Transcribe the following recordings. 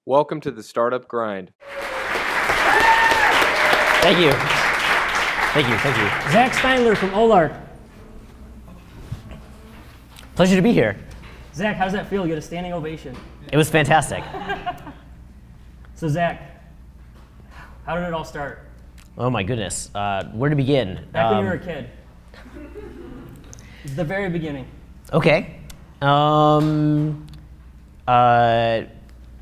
Welcome to the Startup Grind. Thank you. Thank you. Zach Steindler from Olark. Pleasure to be here. Zach, how does that feel? You get a standing ovation. It was fantastic. So Zach, how did it all start? Oh my goodness. Where to begin? Back when you were a kid. It's the very beginning. Okay.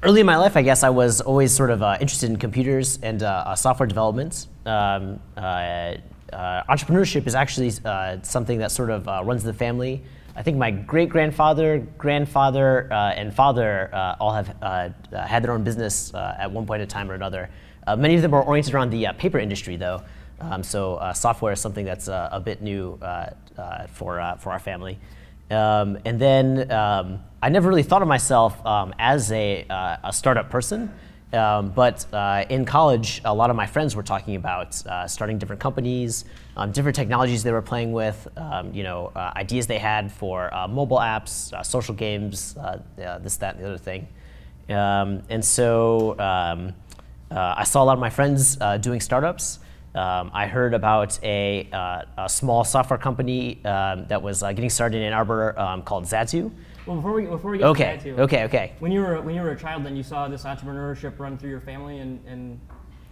Early in my life, I guess I was always sort of interested in computers and software development. Entrepreneurship is actually something that sort of runs in the family. I think my great-grandfather, grandfather, and father all have had their own business at one point in time or another. Many of them are oriented around the paper industry, though. So software is something that's a bit new for our family. And then I never really thought of myself as a startup person, but in college, a lot of my friends were talking about starting different companies, different technologies they were playing with, ideas they had for mobile apps, social games, this, that, and the other thing. And so I saw a lot of my friends doing startups. I heard about a small software company that was getting started in Ann Arbor called Zazu. Well, before we get to that too. Okay. When you were a child, then you saw this entrepreneurship run through your family, and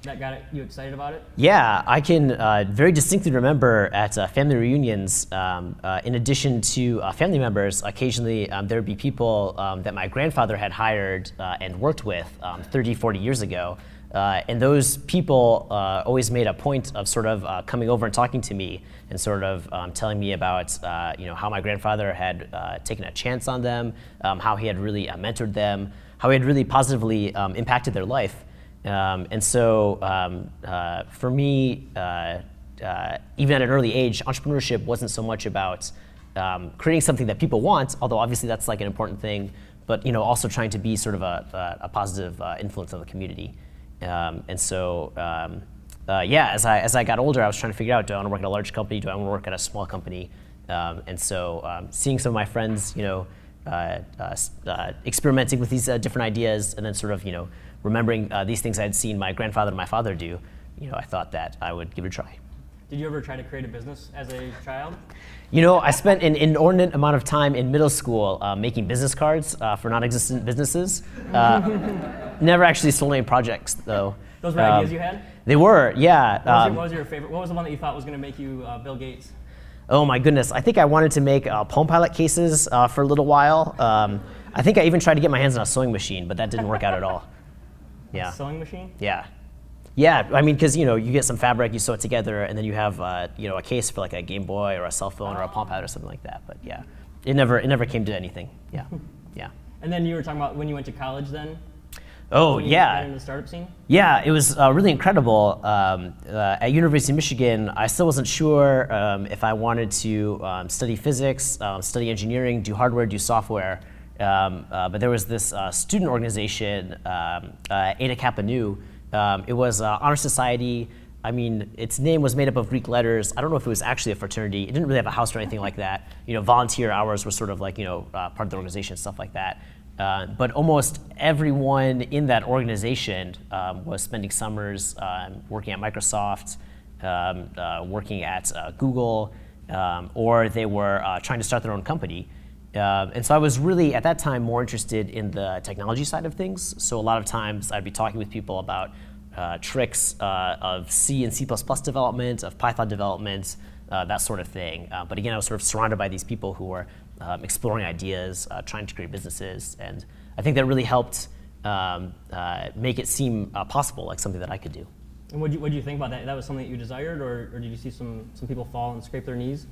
that got you excited about it? Yeah, I can very distinctly remember at family reunions, in addition to family members, occasionally there would be people that my grandfather had hired and worked with 30, 40 years ago. And those people always made a point of sort of coming over and talking to me and sort of telling me about how my grandfather had taken a chance on them, how he had really mentored them, how he had really positively impacted their life. And so for me, even at an early age, entrepreneurship wasn't so much about creating something that people want, although obviously that's like an important thing, but also trying to be sort of a positive influence on the community. And so, as I got older, I was trying to figure out, do I want to work at a large company? Do I want to work at a small company? And so seeing some of my friends, experimenting with these different ideas, and then sort of, remembering these things I had seen my grandfather and my father do, I thought that I would give it a try. Did you ever try to create a business as a child? I spent an inordinate amount of time in middle school making business cards for non-existent businesses. Never actually sold any projects, though. Those were ideas you had? They were, yeah. What was your favorite? What was the one that you thought was going to make you Bill Gates? Oh my goodness, I think I wanted to make Palm Pilot cases for a little while. I think I even tried to get my hands on a sewing machine, but that didn't work out at all. Yeah. A sewing machine? Yeah. Yeah, I mean, because you get some fabric, you sew it together, and then you have a case for like a Game Boy or a cell phone or a Palm Pilot or something like that. But yeah, it never came to anything. Yeah. And then you were talking about when you went to college, then. Oh when you yeah. got into the startup scene. Yeah, it was really incredible. At University of Michigan, I still wasn't sure if I wanted to study physics, study engineering, do hardware, do software. But there was this student organization, Eta Kappa Nu. It was honor society. I mean, its name was made up of Greek letters. I don't know if it was actually a fraternity. It didn't really have a house or anything like that. Volunteer hours were sort of like, part of the organization, stuff like that. But almost everyone in that organization was spending summers working at Microsoft, working at Google, or they were trying to start their own company. And so I was really, at that time, more interested in the technology side of things. So a lot of times I'd be talking with people about tricks of C and C++ development, of Python development, that sort of thing. But again, I was sort of surrounded by these people who were exploring ideas, trying to create businesses. And I think that really helped make it seem possible, like something that I could do. And what did you think about that? That was something that you desired, or did you see some people fall and scrape their knees?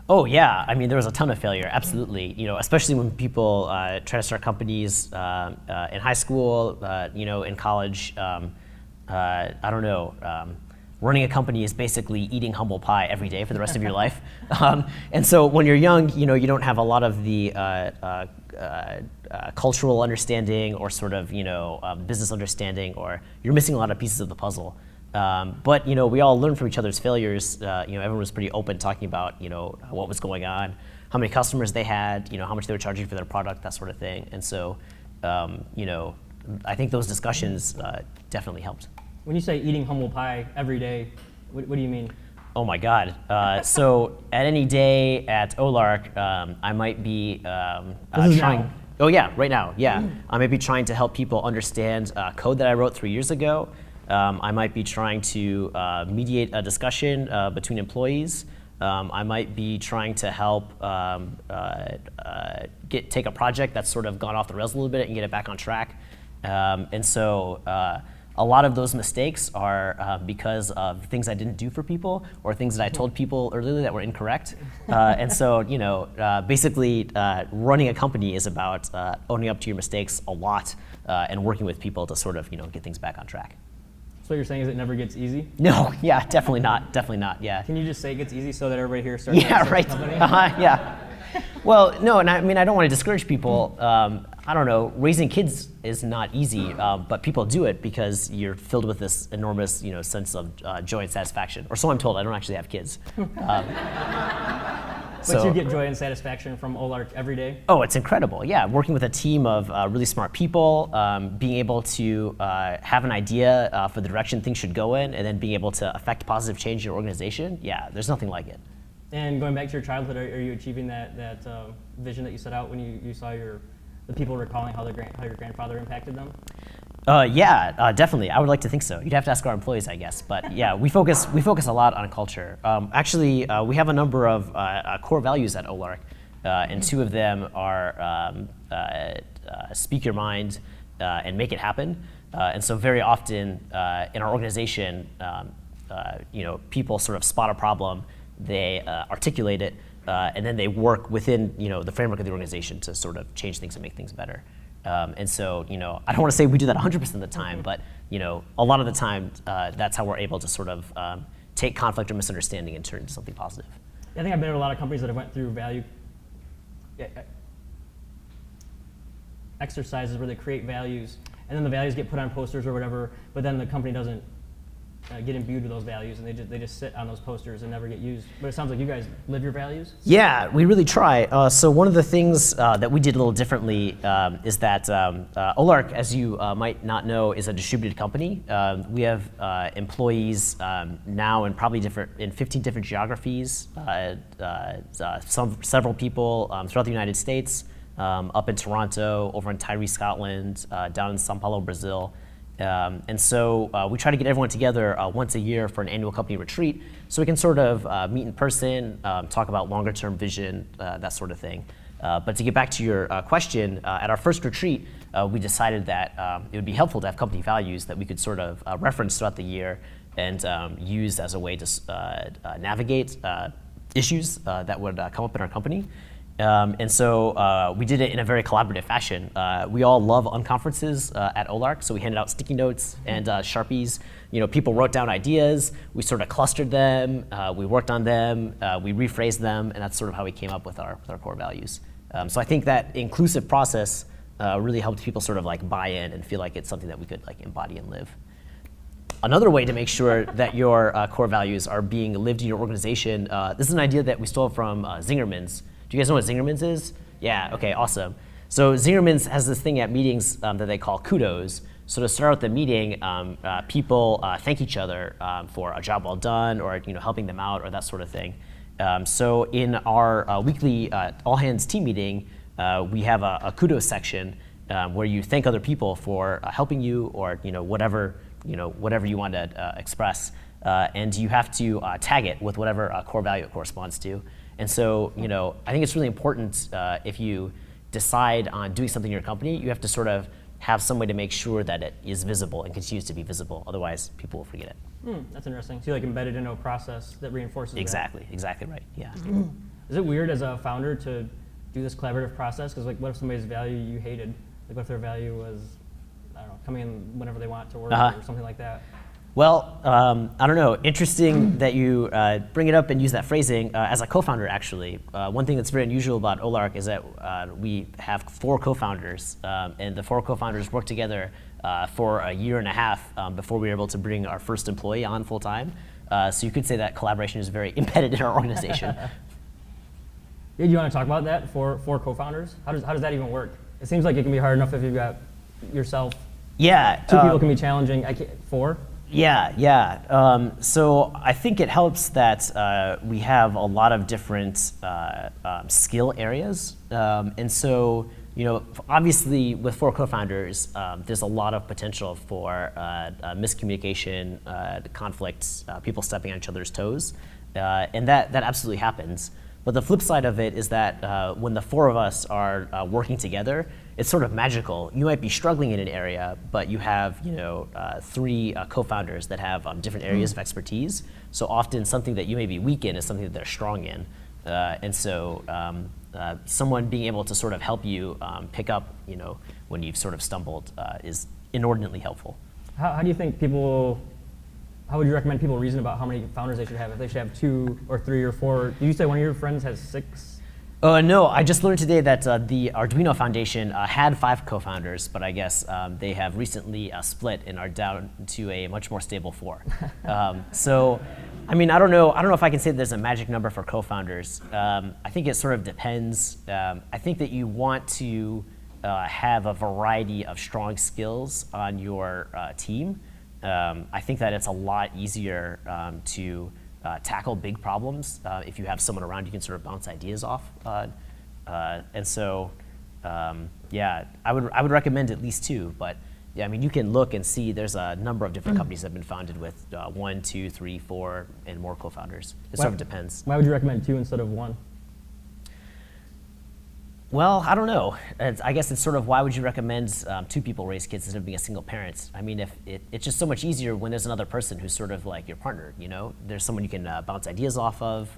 Oh yeah, I mean there was a ton of failure, absolutely. Especially when people try to start companies in high school, in college. I don't know. Running a company is basically eating humble pie every day for the rest of your life. And so when you're young, you don't have a lot of the cultural understanding or sort of business understanding, or you're missing a lot of pieces of the puzzle. But we all learned from each other's failures. Everyone was pretty open talking about what was going on, how many customers they had, how much they were charging for their product, that sort of thing. And so I think those discussions definitely helped. When you say eating humble pie every day, what do you mean? Oh my God. So at any day at Olark, I might be This is trying. now. Oh yeah, right now, yeah. I might be trying to help people understand code that I wrote 3 years ago. I might be trying to mediate a discussion between employees. I might be trying to help take a project that's sort of gone off the rails a little bit and get it back on track. And so a lot of those mistakes are because of things I didn't do for people or things that I told people earlier that were incorrect. And so, basically running a company is about owning up to your mistakes a lot and working with people to sort of, get things back on track. So what you're saying is it never gets easy? No, yeah, definitely not, yeah. Can you just say it gets easy so that everybody here starts Yeah, right, company? yeah. Well, no, and I mean, I don't want to discourage people. I don't know, raising kids is not easy, but people do it because you're filled with this enormous, sense of joy and satisfaction. Or so I'm told. I don't actually have kids. But you get joy and satisfaction from Olark every day? Oh, it's incredible. Yeah, working with a team of really smart people, being able to have an idea for the direction things should go in, and then being able to affect positive change in your organization. Yeah, there's nothing like it. And going back to your childhood, are you achieving that vision that you set out when you saw the people recalling how your grandfather impacted them? Yeah, definitely. I would like to think so. You'd have to ask our employees, I guess. But yeah, we focus a lot on culture. Actually, we have a number of core values at Olark, and 2 of them are speak your mind and make it happen. And so very often in our organization, people sort of spot a problem, they articulate it, and then they work within the framework of the organization to sort of change things and make things better. And so, I don't want to say we do that 100% of the time, but a lot of the time, that's how we're able to sort of take conflict or misunderstanding and turn it into something positive. I think I've been at a lot of companies that have went through value exercises where they create values, and then the values get put on posters or whatever, but then the company doesn't get imbued with those values, and they just sit on those posters and never get used. But it sounds like you guys live your values? Yeah, we really try. So one of the things that we did a little differently is that Olark, as you might not know, is a distributed company. We have employees now in probably in 15 different geographies, several people throughout the United States, up in Toronto, over in Tyree, Scotland, down in Sao Paulo, Brazil. And so we try to get everyone together once a year for an annual company retreat so we can sort of meet in person, talk about longer term vision, that sort of thing. But to get back to your question, at our first retreat, we decided that it would be helpful to have company values that we could sort of reference throughout the year and use as a way to navigate issues that would come up in our company. And so we did it in a very collaborative fashion. We all love unconferences at Olark, so we handed out sticky notes and Sharpies. People wrote down ideas, we sort of clustered them, we worked on them, we rephrased them, and that's sort of how we came up with our core values. So I think that inclusive process really helped people sort of like buy in and feel like it's something that we could like embody and live. Another way to make sure that your core values are being lived in your organization, this is an idea that we stole from Zingerman's. Do you guys know what Zingerman's is? Yeah, okay, awesome. So Zingerman's has this thing at meetings that they call kudos. So to start out the meeting, people thank each other for a job well done or helping them out or that sort of thing. So in our weekly all hands team meeting, we have a kudos section where you thank other people for helping you or whatever you want to express, and you have to tag it with whatever core value it corresponds to. And so, I think it's really important if you decide on doing something in your company, you have to sort of have some way to make sure that it is visible and continues to be visible. Otherwise, people will forget it. That's interesting. So you like embedded into a process that reinforces Exactly right, yeah. Is it weird as a founder to do this collaborative process? Because what if somebody's value you hated? Like what if their value was, I don't know, coming in whenever they want to work or something like that? Well, I don't know. Interesting that you bring it up and use that phrasing. As a co-founder, actually, one thing that's very unusual about Olark is that we have 4 co-founders, and the 4 co-founders worked together for a year and a half before we were able to bring our first employee on full time. So you could say that collaboration is very embedded in our organization. Yeah, you want to talk about that for co-founders? How does that even work? It seems like it can be hard enough if you've got yourself Yeah. Two people can be challenging. I can't, four? Yeah. So I think it helps that we have a lot of different skill areas. And so, obviously with four co-founders, there's a lot of potential for miscommunication, conflicts, people stepping on each other's toes. And that absolutely happens. But the flip side of it is that when the four of us are working together, it's sort of magical. You might be struggling in an area, but you have three co-founders that have different areas of expertise. So often something that you may be weak in is something that they're strong in. And so someone being able to sort of help you pick up when you've sort of stumbled is inordinately helpful. How do you think how would you recommend people reason about how many founders they should have? If they should have 2 or 3 or 4? Did you say one of your friends has 6? No, I just learned today that the Arduino Foundation had 5 co-founders, but I guess they have recently split and are down to a much more stable 4. So, I mean, I don't know if I can say that there's a magic number for co-founders. I think it sort of depends. I think that you want to have a variety of strong skills on your team. I think that it's a lot easier to tackle big problems if you have someone around you can sort of bounce ideas off. And so, I would recommend at least 2. But yeah, I mean, you can look and see there's a number of different companies that have been founded with 1, 2, 3, 4, and more co-founders. It sort of depends. Why would you recommend 2 instead of 1? Well, I don't know. I guess it's sort of why would you recommend 2 people raise kids instead of being a single parent? I mean, it's just so much easier when there's another person who's sort of like your partner. There's someone you can bounce ideas off of.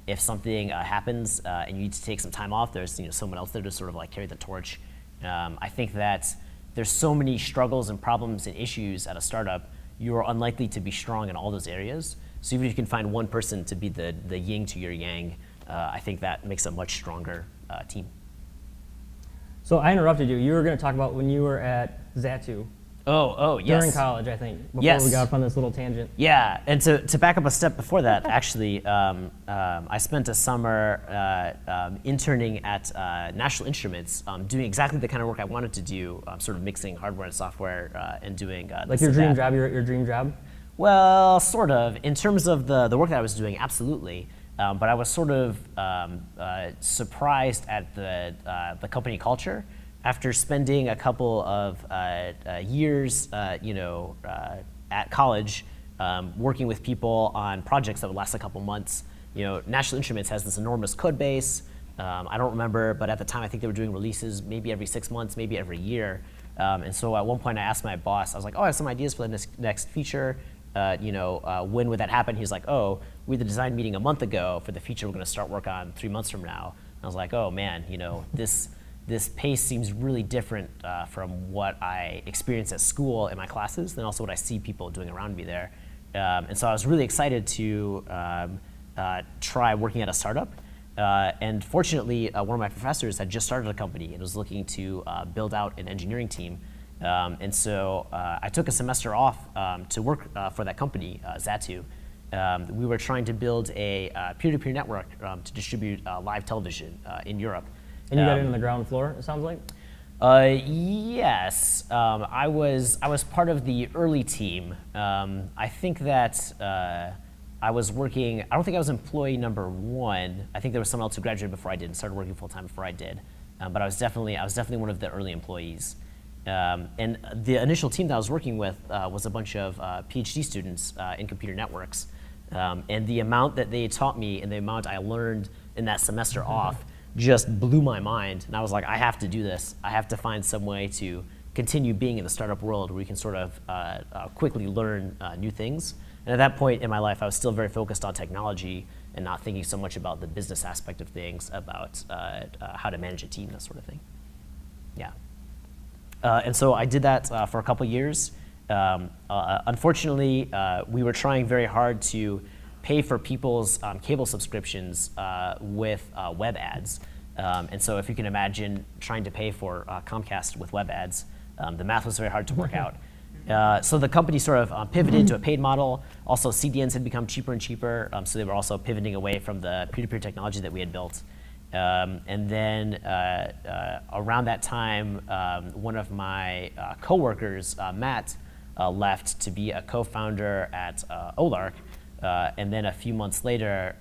If something happens and you need to take some time off, there's someone else there to sort of like carry the torch. I think that there's so many struggles and problems and issues at a startup. You are unlikely to be strong in all those areas. So even if you can find one person to be the yin to your yang, I think that makes a much stronger team. So I interrupted you. You were going to talk about when you were at Zatu. Oh, yes. During college, I think, before Yes. we got off on this little tangent. Yeah, and to back up a step before that, actually, I spent a summer interning at National Instruments, doing exactly the kind of work I wanted to do, sort of mixing hardware and software and doing Like this your and dream that. job, your dream job? Well, sort of. In terms of the work that I was doing, absolutely. But I was sort of surprised at the company culture. After spending a couple of years, at college, working with people on projects that would last a couple months, National Instruments has this enormous code base. I don't remember, but at the time I think they were doing releases maybe every 6 months, maybe every year. And so at one point I asked my boss, I was like, I have some ideas for the next feature. When would that happen? He was like, we had the design meeting a month ago for the feature we're going to start work on 3 months from now. And I was like, oh man, this pace seems really different from what I experienced at school in my classes, and also what I see people doing around me there. And so I was really excited to try working at a startup. And fortunately, one of my professors had just started a company and was looking to build out an engineering team. And so I took a semester off to work for that company, Zatu. We were trying to build a peer-to-peer network to distribute live television in Europe. And you got in on the ground floor, it sounds like? Yes, I was part of the early team. I think that I was working. I don't think I was employee number 1. I think there was someone else who graduated before I did and started working full time before I did. But I was definitely one of the early employees. And the initial team that I was working with was a bunch of PhD students in computer networks. And the amount that they taught me and the amount I learned in that semester off just blew my mind. And I was like, I have to do this. I have to find some way to continue being in the startup world where we can sort of quickly learn new things. And at that point in my life, I was still very focused on technology and not thinking so much about the business aspect of things, about how to manage a team, that sort of thing. Yeah. And so I did that for a couple years. Unfortunately, we were trying very hard to pay for people's cable subscriptions with web ads. And so if you can imagine trying to pay for Comcast with web ads, the math was very hard to work out. So the company sort of pivoted to a paid model. Also, CDNs had become cheaper and cheaper, so they were also pivoting away from the peer-to-peer technology that we had built. And then around that time, one of my coworkers, Matt, left to be a co-founder at Olark. And then a few months later,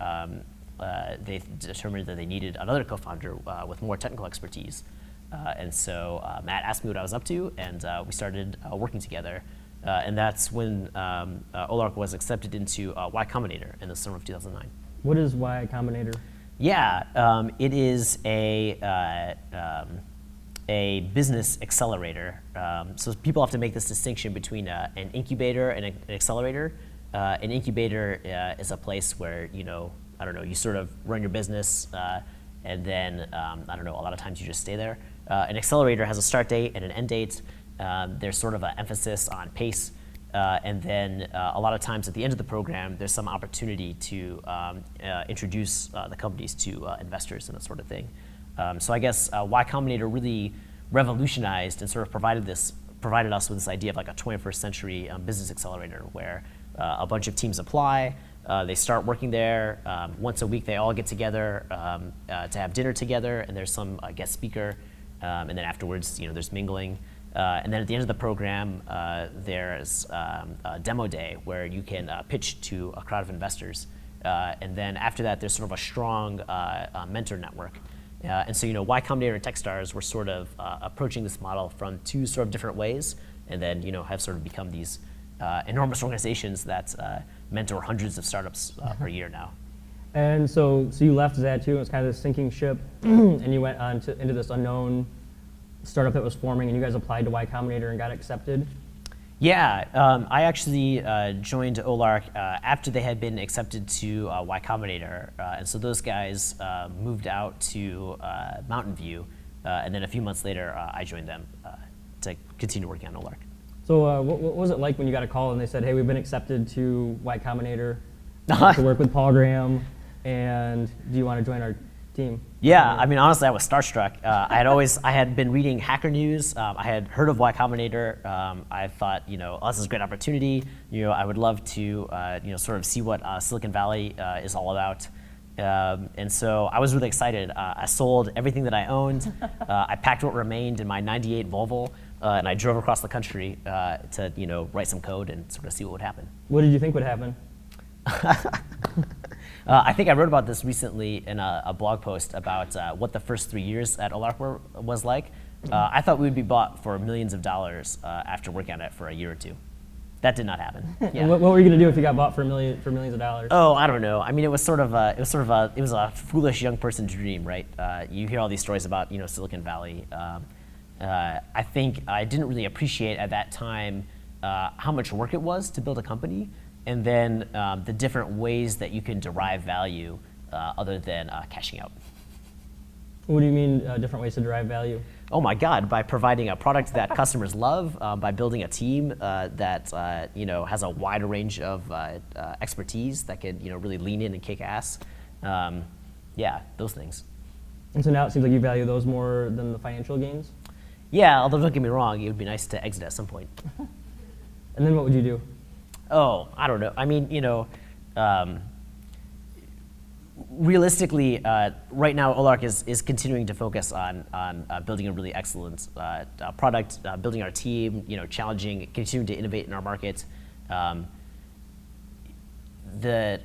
they determined that they needed another co-founder with more technical expertise. And so Matt asked me what I was up to, and we started working together. And that's when Olark was accepted into Y Combinator in the summer of 2009. What is Y Combinator? Yeah, it is a business accelerator. So people have to make this distinction between an incubator and an accelerator. An incubator is a place where, I don't know, you sort of run your business, and then, I don't know, a lot of times you just stay there. An accelerator has a start date and an end date. There's sort of an emphasis on pace. And then a lot of times at the end of the program, there's some opportunity to introduce the companies to investors and that sort of thing. So I guess Y Combinator really revolutionized and sort of provided us with this idea of like a 21st century business accelerator where a bunch of teams apply, they start working there. Once a week, they all get together to have dinner together, and there's some guest speaker. And then afterwards, there's mingling. And then at the end of the program, there's a demo day where you can pitch to a crowd of investors. And then after that, there's sort of a strong mentor network. And so, Y Combinator and Techstars were sort of approaching this model from two sort of different ways, and then, have sort of become these enormous organizations that mentor hundreds of startups per year now. And so you left Zatu, it was kind of this sinking ship, and you went on into this unknown startup that was forming, and you guys applied to Y Combinator and got accepted? Yeah, I actually joined Olark after they had been accepted to Y Combinator, and so those guys moved out to Mountain View, and then a few months later, I joined them to continue working on Olark. So what was it like when you got a call and they said, hey, we've been accepted to Y Combinator to work with Paul Graham, and do you want to join our team? Yeah, I mean, honestly, I was starstruck. I had been reading Hacker News. I had heard of Y Combinator. I thought, oh, this is a great opportunity. I would love to, sort of see what Silicon Valley is all about. And so I was really excited. I sold everything that I owned. I packed what remained in my '98 Volvo, and I drove across the country to, write some code and sort of see what would happen. What did you think would happen? I think I wrote about this recently in a blog post about what the first 3 years at Olark was like. I thought we would be bought for millions of dollars after working on it for a year or two. That did not happen. Yeah. What were you going to do if you got bought for millions of dollars? Oh, I don't know. I mean, it was a foolish young person's dream, right? You hear all these stories about Silicon Valley. I think I didn't really appreciate at that time how much work it was to build a company. And then the different ways that you can derive value other than cashing out. What do you mean different ways to derive value? Oh my God, by providing a product that customers love, by building a team that has a wide range of expertise that can really lean in and kick ass. Yeah, those things. And so now it seems like you value those more than the financial gains? Yeah, although don't get me wrong, it would be nice to exit at some point. And then what would you do? Oh, I don't know. I mean, realistically, right now Olark is continuing to focus on building a really excellent product, building our team, challenging, continuing to innovate in our market. A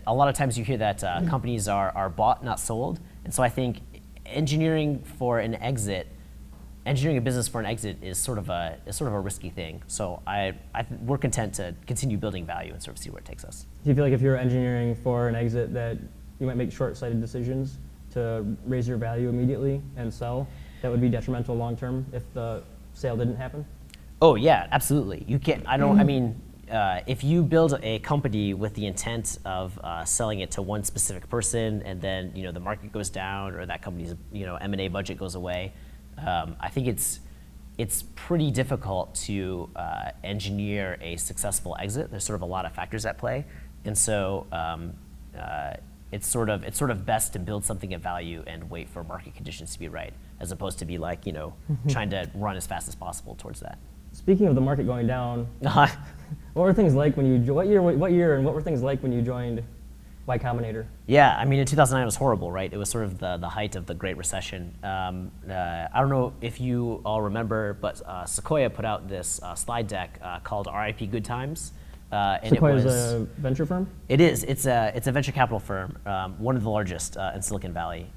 lot of times you hear that companies are bought, not sold, and so I think engineering a business for an exit is sort of a risky thing. So we're content to continue building value and sort of see where it takes us. Do you feel like if you're engineering for an exit that you might make short-sighted decisions to raise your value immediately and sell that would be detrimental long term if the sale didn't happen? Oh yeah, absolutely. You can't. I mean, if you build a company with the intent of selling it to one specific person, and then the market goes down or that company's M&A budget goes away. I think it's pretty difficult to engineer a successful exit. There's sort of a lot of factors at play, and so it's sort of best to build something of value and wait for market conditions to be right, as opposed to be like trying to run as fast as possible towards that. Speaking of the market going down, what were things like when you what year and what were things like when you joined Y Combinator? Yeah, I mean, in 2009 it was horrible, right? It was sort of the height of the Great Recession. I don't know if you all remember, but Sequoia put out this slide deck called RIP Good Times. And Sequoia it was, is a venture firm? It is. It's a venture capital firm, one of the largest in Silicon Valley.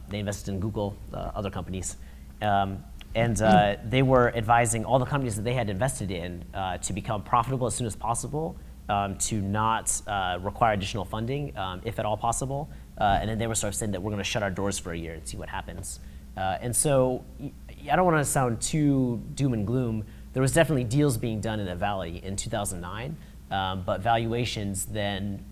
They invested in Google, other companies. And they were advising all the companies that they had invested in to become profitable as soon as possible, to not require additional funding, if at all possible. And then they were sort of saying that we're going to shut our doors for a year and see what happens. And so I don't want to sound too doom and gloom. There was definitely deals being done in the Valley in 2009, but valuations then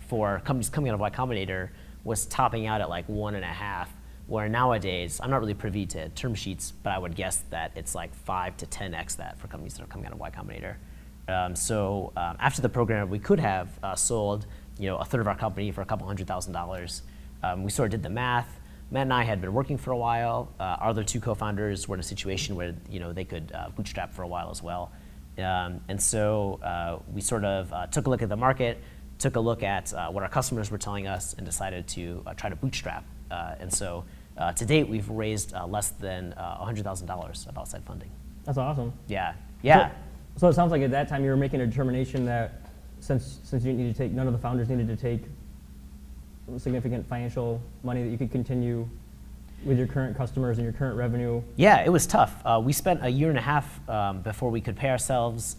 for companies coming out of Y Combinator was topping out at like 1.5, where nowadays, I'm not really privy to term sheets, but I would guess that it's like 5 to 10x that for companies that are coming out of Y Combinator. So after the program, we could have sold, a third of our company for a couple $100,000. We sort of did the math. Matt and I had been working for a while. Our other two co-founders were in a situation where they could bootstrap for a while as well. And so we sort of took a look at the market, took a look at what our customers were telling us, and decided to try to bootstrap. And so to date, we've raised less than $100,000 of outside funding. That's awesome. Yeah. So it sounds like at that time you were making a determination that since you didn't need to take, none of the founders needed to take significant financial money, that you could continue with your current customers and your current revenue. Yeah, it was tough. We spent a year and a half before we could pay ourselves.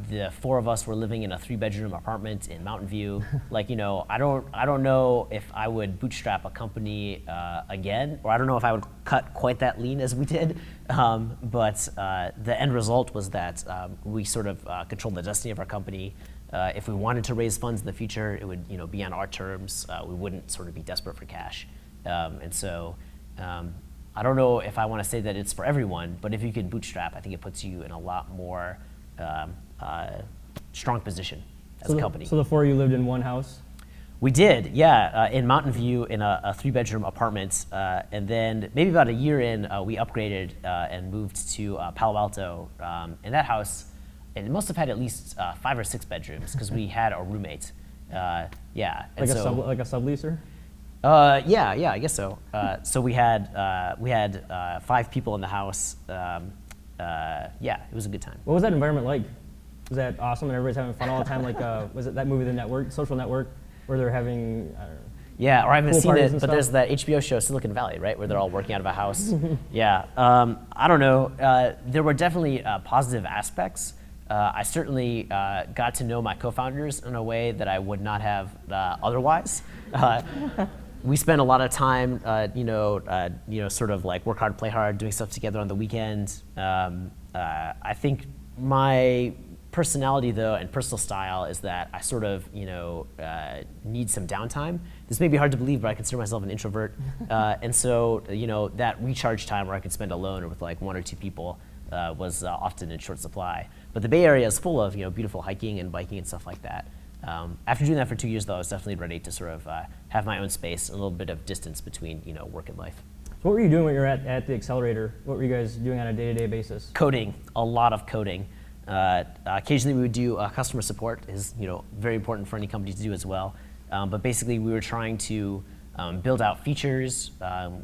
The four of us were living in a 3-bedroom apartment in Mountain View. I don't know if I would bootstrap a company again, or I don't know if I would cut quite that lean as we did. But the end result was that we sort of controlled the destiny of our company. If we wanted to raise funds in the future, it would be on our terms. We wouldn't sort of be desperate for cash. And so I don't know if I want to say that it's for everyone, but if you can bootstrap, I think it puts you in a lot more strong position as a company. So the four of you lived in one house? We did, yeah, in Mountain View in a 3-bedroom apartment. And then maybe about a year in, we upgraded and moved to Palo Alto. In that house, it must have had at least 5 or 6 bedrooms because we had a roommate. Yeah. Like a subleaser? Yeah, I guess so. So we had 5 people in the house. Yeah, it was a good time. What was that environment like? Was that awesome and everybody's having fun all the time? Like, was it that movie, The Network, Social Network, where they're having, I don't know. Yeah, or I haven't seen it, but stuff? there's that HBO show, Silicon Valley, right, where they're all working out of a house. Yeah, I don't know. There were definitely positive aspects. I certainly got to know my co-founders in a way that I would not have otherwise. We spent a lot of time, sort of like work hard, play hard, doing stuff together on the weekend. I think my personality, though, and personal style is that I sort of, need some downtime. This may be hard to believe, but I consider myself an introvert. And so, that recharge time where I could spend alone or with like 1 or 2 people was often in short supply. But the Bay Area is full of, beautiful hiking and biking and stuff like that. After doing that for 2 years, though, I was definitely ready to sort of have my own space, a little bit of distance between, work and life. So what were you doing when you were at the accelerator? What were you guys doing on a day-to-day basis? Coding, a lot of coding. Occasionally we would do customer support, is very important for any company to do as well. But basically we were trying to build out features.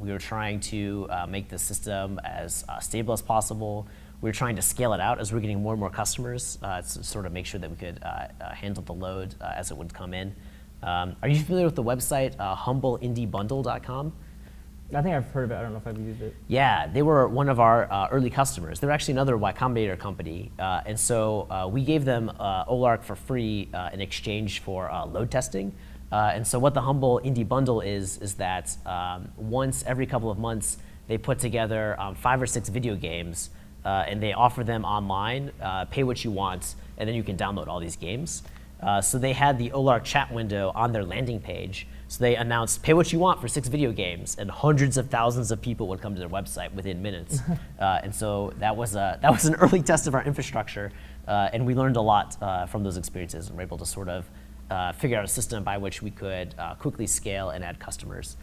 We were trying to make the system as stable as possible. We were trying to scale it out as we were getting more and more customers to sort of make sure that we could handle the load as it would come in. Are you familiar with the website humbleindiebundle.com? I think I've heard of it. I don't know if I've used it. Yeah, they were one of our early customers. They're actually another Y Combinator company. And so we gave them Olark for free in exchange for load testing. And so what the Humble Indie Bundle is that once every couple of months, they put together 5 or 6 video games and they offer them online, pay what you want, and then you can download all these games. So they had the Olark chat window on their landing page. So they announced, pay what you want for 6 video games, and hundreds of thousands of people would come to their website within minutes. And so that was an early test of our infrastructure, and we learned a lot from those experiences, and were able to sort of figure out a system by which we could quickly scale and add customers.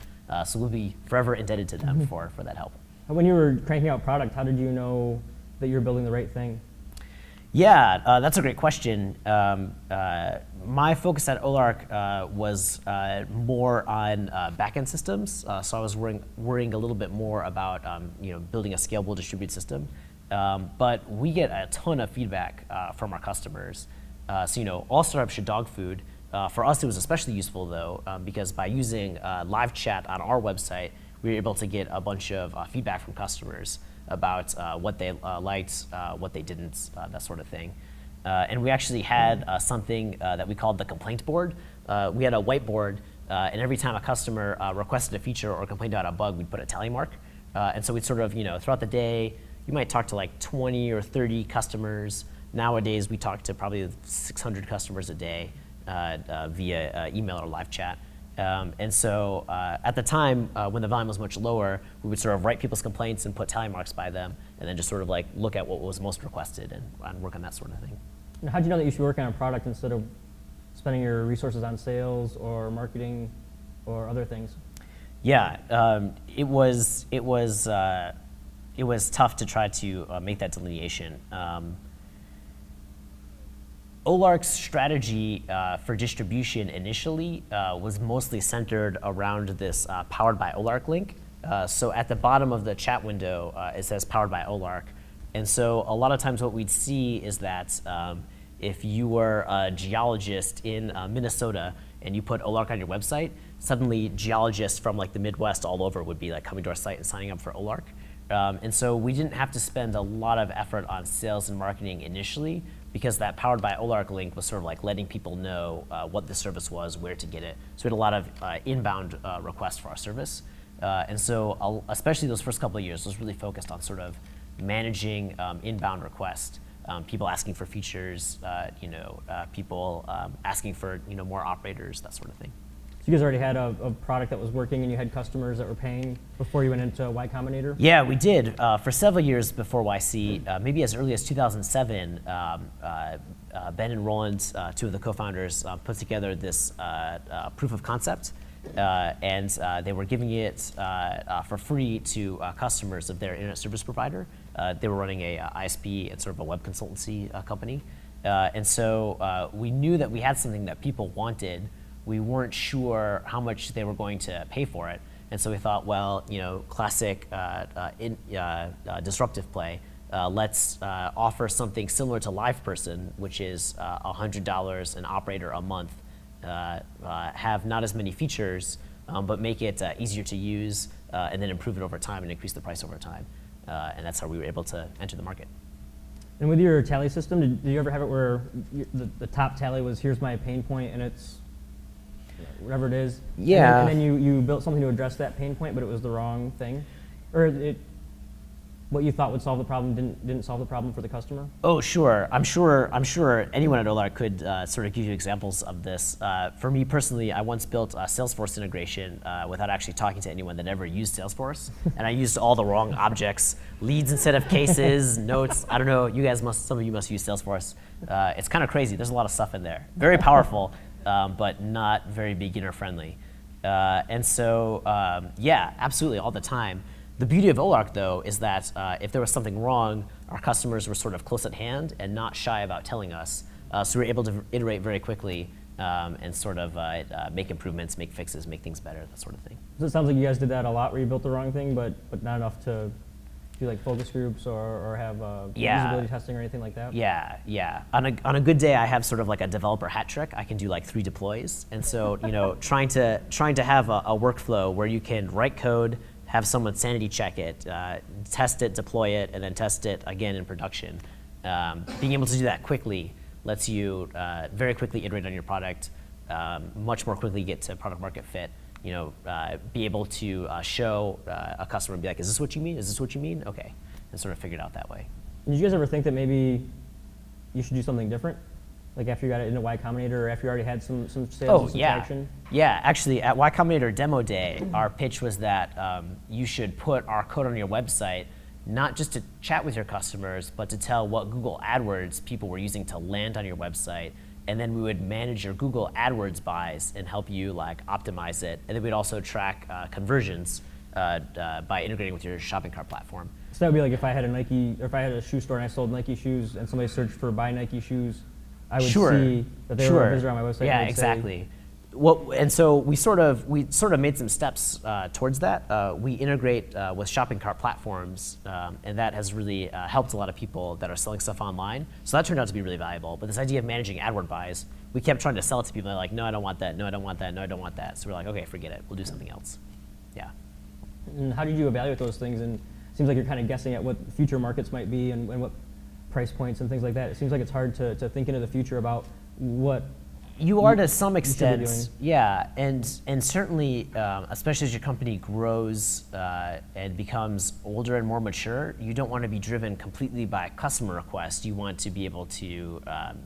So we'll be forever indebted to them for that help. When you were cranking out product, how did you know that you were building the right thing? Yeah, that's a great question. My focus at Olark was more on backend systems, so I was worrying a little bit more about building a scalable distributed system. But we get a ton of feedback from our customers. So all startups should dog food. For us, it was especially useful though, because by using live chat on our website, we were able to get a bunch of feedback from customers about what they liked, what they didn't, that sort of thing. And we actually had something that we called the complaint board. We had a whiteboard, and every time a customer requested a feature or complained about a bug, we'd put a tally mark. And so we'd sort of, throughout the day, you might talk to like 20 or 30 customers. Nowadays, we talk to probably 600 customers a day via email or live chat. And so at the time, when the volume was much lower, we would sort of write people's complaints and put tally marks by them, and then just sort of like look at what was most requested and work on that sort of thing. And how'd you know that you should work on a product instead of spending your resources on sales or marketing or other things? Yeah, it was tough to try to make that delineation. Olark's strategy for distribution initially was mostly centered around this Powered by Olark link. So at the bottom of the chat window, it says Powered by Olark. And so a lot of times what we'd see is that if you were a geologist in Minnesota and you put Olark on your website, suddenly geologists from like the Midwest all over would be like coming to our site and signing up for Olark. And so we didn't have to spend a lot of effort on sales and marketing initially, because that Powered by Olark link was sort of like letting people know what the service was, where to get it. So we had a lot of inbound requests for our service. And so especially those first couple of years was really focused on sort of managing inbound requests. People asking for features, people asking for more operators, that sort of thing. So you guys already had a product that was working and you had customers that were paying before you went into Y Combinator? Yeah, we did. For several years before YC, maybe as early as 2007, Ben and Roland, two of the co-founders, put together this proof of concept. And they were giving it for free to customers of their internet service provider. They were running a ISP and sort of a web consultancy company. And so we knew that we had something that people wanted. We weren't sure how much they were going to pay for it. And so we thought, well, classic disruptive play. Let's offer something similar to LivePerson, which is $100 an operator a month. Have not as many features, but make it easier to use, and then improve it over time and increase the price over time. And that's how we were able to enter the market. And with your tally system, did you ever have it where the top tally was, here's my pain point, and it's whatever it is? Yeah. And then you built something to address that pain point, but it was the wrong thing? Or what you thought would solve the problem didn't solve the problem for the customer? Oh, sure. I'm sure anyone at Olark could sort of give you examples of this. For me personally, I once built a Salesforce integration without actually talking to anyone that ever used Salesforce. And I used all the wrong objects, leads instead of cases, notes. I don't know, some of you must use Salesforce. It's kind of crazy. There's a lot of stuff in there. Very powerful, but not very beginner friendly. And so, yeah, absolutely, all the time. The beauty of Olark, though, is that if there was something wrong, our customers were sort of close at hand and not shy about telling us. So we were able to iterate very quickly and sort of make improvements, make fixes, make things better, that sort of thing. So it sounds like you guys did that a lot, where you built the wrong thing, but not enough to do like focus groups or have usability testing or anything like that? Yeah. On a good day, I have sort of like a developer hat trick. I can do like 3 deploys. And so, trying to have a workflow where you can write code, have someone sanity check it, test it, deploy it, and then test it again in production. Being able to do that quickly lets you very quickly iterate on your product, much more quickly get to product market fit. Be able to show a customer and be like, is this what you mean? Is this what you mean? Okay, and sort of figure it out that way. Did you guys ever think that maybe you should do something different? Like after you got it into Y Combinator, or after you already had some sales and some traction? Yeah, actually at Y Combinator demo day, our pitch was that you should put our code on your website, not just to chat with your customers, but to tell what Google AdWords people were using to land on your website. And then we would manage your Google AdWords buys and help you like optimize it. And then we'd also track conversions by integrating with your shopping cart platform. So that would be like if I had a Nike, or if I had a shoe store and I sold Nike shoes and somebody searched for buy Nike shoes, I would Sure. see that they were a visitor on my website. Yeah, and would say, exactly. And so we sort of made some steps towards that. We integrate with shopping cart platforms, and that has really helped a lot of people that are selling stuff online. So that turned out to be really valuable. But this idea of managing AdWord buys, we kept trying to sell it to people. They're like, no, I don't want that. No, I don't want that. No, I don't want that. So we're like, okay, forget it. We'll do something else. Yeah. And how did you evaluate those things? And it seems like you're kind of guessing at what future markets might be and what price points and things like that. It seems like it's hard to think into the future about what you are to some doing. extent, yeah, and certainly, especially as your company grows and becomes older and more mature, you don't want to be driven completely by customer requests. You want to be able to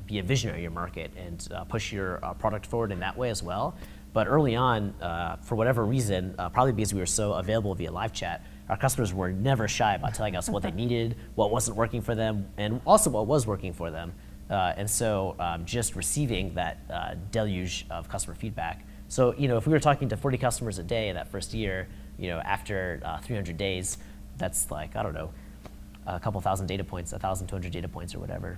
be a visionary in your market and push your product forward in that way as well. But early on, for whatever reason, probably because we were so available via live chat, our customers were never shy about telling us what they needed, what wasn't working for them, and also what was working for them. And so just receiving that deluge of customer feedback. So, if we were talking to 40 customers a day in that first year, after 300 days, that's like, I don't know, a couple thousand data points, 1,200 data points or whatever.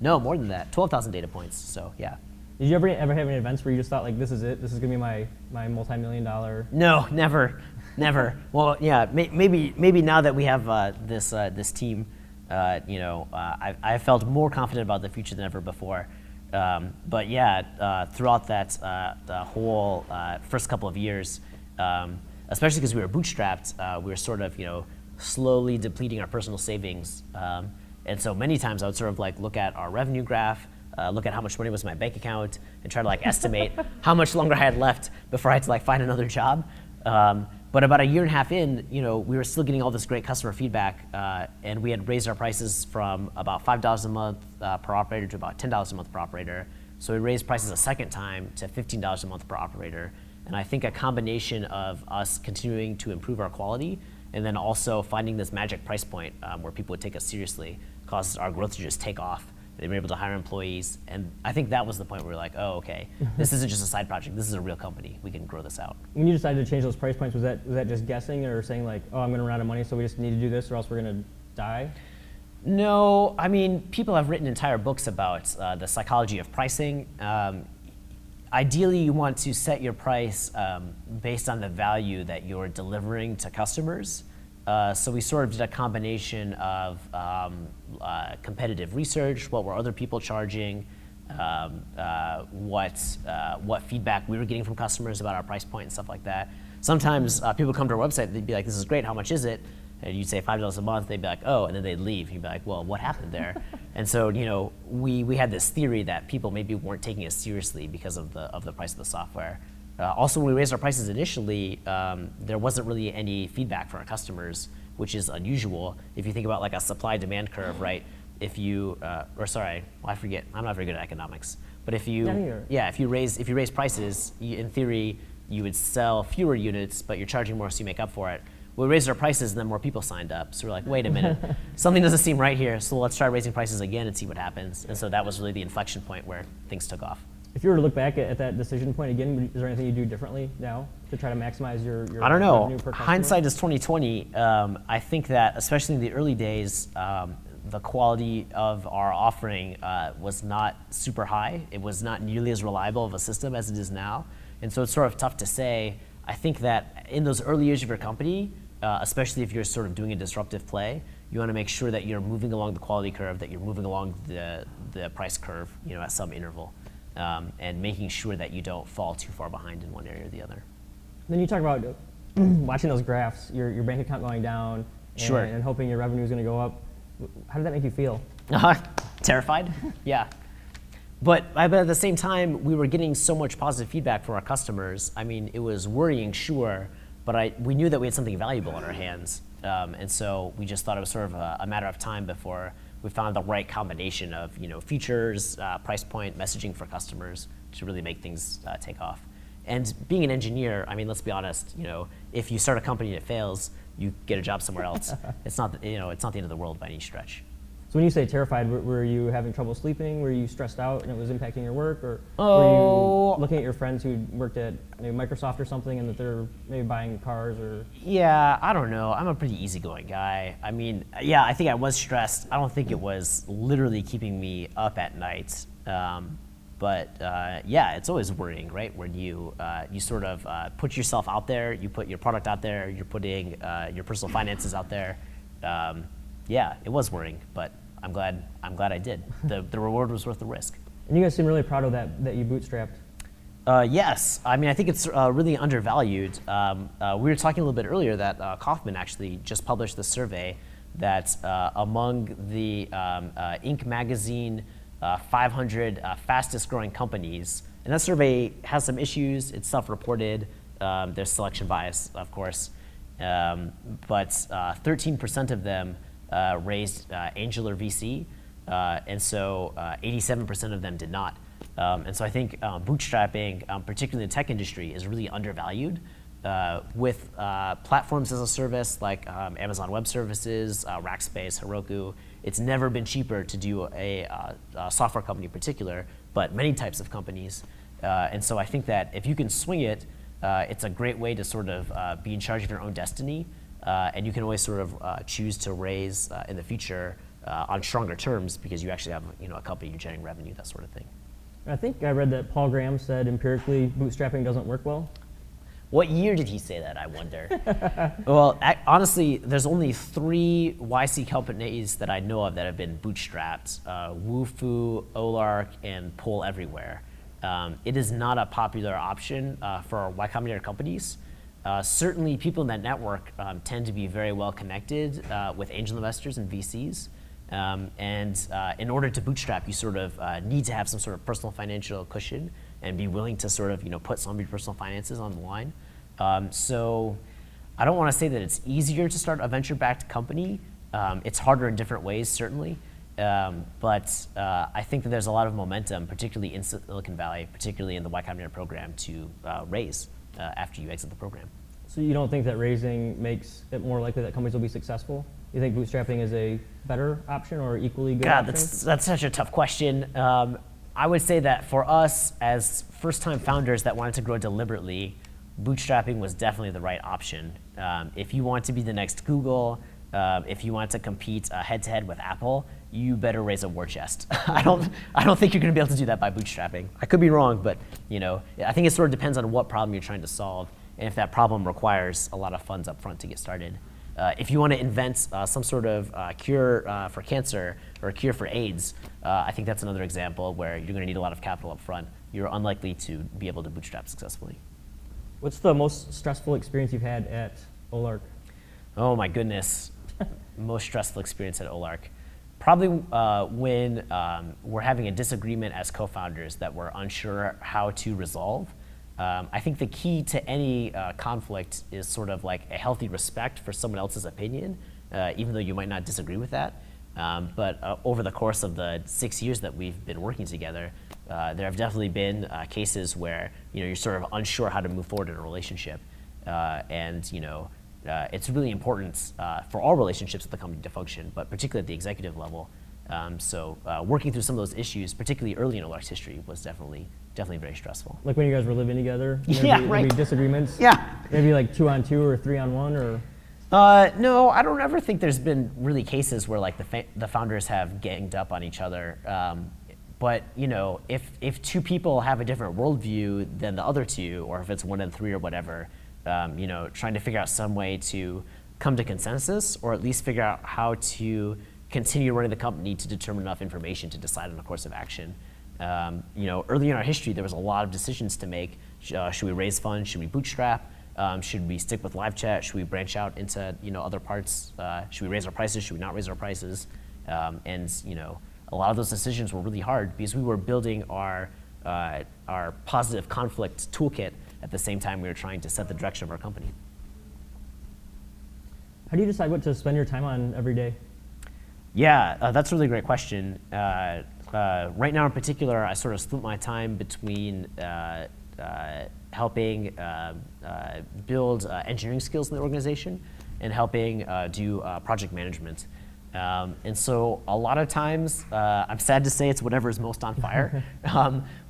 No, more than that, 12,000 data points, so yeah. Did you ever have any events where you just thought like, this is it, this is gonna be my multi-million-dollar? No, never. Well, yeah, maybe now that we have this team, I felt more confident about the future than ever before. But yeah, throughout that the whole first couple of years, especially because we were bootstrapped, we were sort of slowly depleting our personal savings. And so many times I would sort of like look at our revenue graph, look at how much money was in my bank account, and try to like estimate how much longer I had left before I had to like find another job. But about a year and a half in, we were still getting all this great customer feedback, and we had raised our prices from about $5 a month per operator to about $10 a month per operator. So we raised prices a second time to $15 a month per operator. And I think a combination of us continuing to improve our quality and then also finding this magic price point where people would take us seriously caused our growth to just take off. They were able to hire employees, and I think that was the point where we were like, oh, okay, this isn't just a side project, this is a real company, we can grow this out. When you decided to change those price points, was that just guessing or saying like, oh, I'm gonna run out of money, so we just need to do this or else we're gonna die? No, I mean, people have written entire books about the psychology of pricing. Ideally, you want to set your price based on the value that you're delivering to customers. So we sort of did a combination of competitive research, what were other people charging, what feedback we were getting from customers about our price point and stuff like that. Sometimes people come to our website, they'd be like, this is great, how much is it? And you'd say $5 a month, they'd be like, oh, and then they'd leave. You'd be like, well, what happened there? And so, we had this theory that people maybe weren't taking us seriously because of the price of the software. Also, when we raised our prices initially, there wasn't really any feedback from our customers, which is unusual. If you think about like a supply-demand curve, right? If you, I forget, I'm not very good at economics. But if you raise prices, in theory, you would sell fewer units, but you're charging more, so you make up for it. We raised our prices, and then more people signed up. So we're like, wait a minute, something doesn't seem right here. So let's try raising prices again and see what happens. And so that was really the inflection point where things took off. If you were to look back at that decision point again, is there anything you do differently now to try to maximize your I don't know. revenue per customer? Hindsight is 20/20. I think that especially in the early days, the quality of our offering was not super high. It was not nearly as reliable of a system as it is now. And so it's sort of tough to say. I think that in those early years of your company, especially if you're sort of doing a disruptive play, you want to make sure that you're moving along the quality curve, that you're moving along the price curve, at some interval. And making sure that you don't fall too far behind in one area or the other. Then you talk about watching those graphs, your bank account going down, and hoping your revenue is going to go up. How did that make you feel? Terrified, yeah. But at the same time, we were getting so much positive feedback from our customers. I mean, it was worrying, sure, but we knew that we had something valuable on our hands. And so we just thought it was sort of a matter of time before we found the right combination of features, price point, messaging for customers to really make things take off. And being an engineer, I mean, let's be honest. If you start a company and it fails, you get a job somewhere else. It's not it's not the end of the world by any stretch. So when you say terrified, were you having trouble sleeping? Were you stressed out and it was impacting your work, or were you looking at your friends who worked at maybe Microsoft or something and that they're maybe buying cars or? Yeah, I don't know. I'm a pretty easygoing guy. I mean, yeah, I think I was stressed. I don't think it was literally keeping me up at night. Yeah, it's always worrying, right? When you sort of put yourself out there, you put your product out there, you're putting your personal finances out there. Yeah, it was worrying, but I'm glad I did. The reward was worth the risk. And you guys seem really proud of that you bootstrapped. Yes, I mean, I think it's really undervalued. We were talking a little bit earlier that Kaufman actually just published the survey that among the Inc. magazine 500 fastest growing companies, and that survey has some issues. It's self-reported. There's selection bias, of course, but 13% of them raised angel or VC, and so 87% of them did not. And so I think bootstrapping, particularly in the tech industry, is really undervalued. With platforms as a service like Amazon Web Services, Rackspace, Heroku, it's never been cheaper to do a software company in particular, but many types of companies. And so I think that if you can swing it, it's a great way to sort of be in charge of your own destiny. And you can always sort of choose to raise in the future on stronger terms because you actually have a company, you're generating revenue, that sort of thing. I think I read that Paul Graham said empirically bootstrapping doesn't work well. What year did he say that, I wonder? Well, honestly, there's only 3 YC companies that I know of that have been bootstrapped, Wufoo, Olark, and Pull Everywhere. It is not a popular option for Y Combinator companies. Certainly, people in that network tend to be very well connected with angel investors and VCs. In order to bootstrap, you sort of need to have some sort of personal financial cushion and be willing to sort of put some of your personal finances on the line. So I don't want to say that it's easier to start a venture-backed company. It's harder in different ways, certainly. But I think that there's a lot of momentum, particularly in Silicon Valley, particularly in the Y Combinator program, to raise after you exit the program. So you don't think that raising makes it more likely that companies will be successful? You think bootstrapping is a better option or equally good option? That's such a tough question. I would say that for us as first-time founders that wanted to grow deliberately, bootstrapping was definitely the right option. If you want to be the next Google, if you want to compete head-to-head with Apple, you better raise a war chest. I don't think you're going to be able to do that by bootstrapping. I could be wrong, but I think it sort of depends on what problem you're trying to solve, and if that problem requires a lot of funds up front to get started. If you want to invent some sort of cure for cancer or a cure for AIDS, I think that's another example where you're going to need a lot of capital up front. You're unlikely to be able to bootstrap successfully. What's the most stressful experience you've had at Olark? Oh my goodness, most stressful experience at Olark. Probably when we're having a disagreement as co-founders that we're unsure how to resolve. I think the key to any conflict is sort of like a healthy respect for someone else's opinion, even though you might not disagree with that. But over the course of the 6 years that we've been working together, there have definitely been cases where you're sort of unsure how to move forward in a relationship, it's really important for all relationships at the company to function, but particularly at the executive level. So working through some of those issues, particularly early in Olark's history, was definitely very stressful. Like when you guys were living together? Right. Maybe disagreements? Yeah. Maybe like 2-on-2 or 3-on-1 or? No, I don't ever think there's been really cases where like the founders have ganged up on each other. But if 2 people have a different worldview than the other 2, or if it's 1 and 3 or whatever, trying to figure out some way to come to consensus, or at least figure out how to continue running the company to determine enough information to decide on a course of action. Early in our history, there was a lot of decisions to make. Should we raise funds? Should we bootstrap? Should we stick with live chat? Should we branch out into other parts? Should we raise our prices? Should we not raise our prices? A lot of those decisions were really hard because we were building our positive conflict toolkit at the same time we were trying to set the direction of our company. How do you decide what to spend your time on every day? Yeah, that's a really great question. Right now in particular, I sort of split my time between helping build engineering skills in the organization and helping do project management. And so a lot of times, I'm sad to say it's whatever is most on fire.